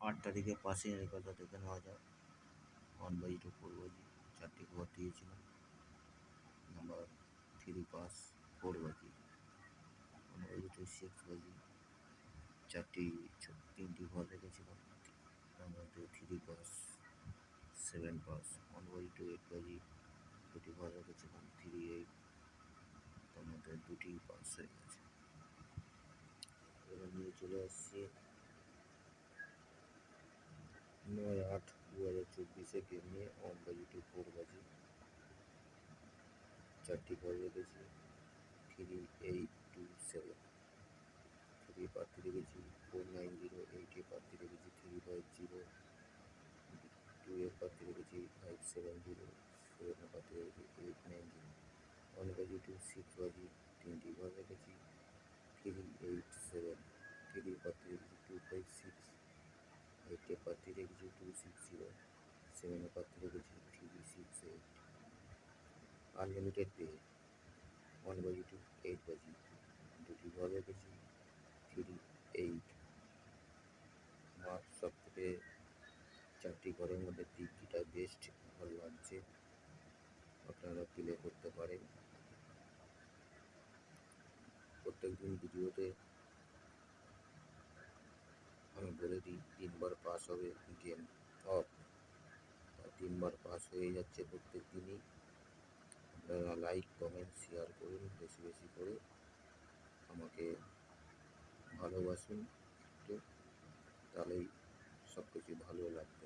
8 তারিখে পাসিংয়ের কথা দেখে নেওয়া যাক। 1/2 4 বাজি 4টি ঘর দিয়েছিলাম। নাম্বার 3 পাস 4 বাজি 1/2 6 বাজি 3টি ঘর রেখেছিলাম। তার মধ্যে 3 পাস 7 পাস 1/2 8 বাজি 2টি ঘর রেখেছিলাম। 3 8 তার মধ্যে 2টি পাস হয়ে গেছে। এবার নিয়ে চলে আসছি 9/8/2024 গেম নিয়ে। 1/2 4 বাজি 4টি ঘর রেখেছি। 3 8 2 7 3 প্রার্থী রেখেছি। 4 9 0 8 এ প্রার্থী রেখেছি। 3 5 0 2 এর প্রার্থী রেখেছি। 5 7 0 7 এর প্রার্থী রেখেছি। 8 9 0 1/2 6 বাজি 3টি ঘর রেখেছি। 3 8 7 3 প্রার্থী রেখেছি। 2 5 6 8 এর প্রার্থী রেখেছি। 2 6 0 7 এর প্রার্থী রেখেছি। 3 6 8 আনলিমিটেড পে 1/2 8 বাজি 2টি ঘর রেখেছি। 3 8 আমার সব থেকে 4টি ঘরের মধ্যে 3টিটা বেস্ট ঘর লাগছে, আপনারা প্লে করতে পারেন। প্রত্যেকদিন ভিডিওতে আমি বলে দিই 3বার পাস হবে গেম অফ, 3বার পাস হয়ে যাচ্ছে প্রত্যেক দিনই। আপনারা লাইক কমেন্ট শেয়ার করুন বেশি বেশি করে, আমাকে ভালোবাসুন একটু, তাহলেই সব কিছু ভালো লাগবে।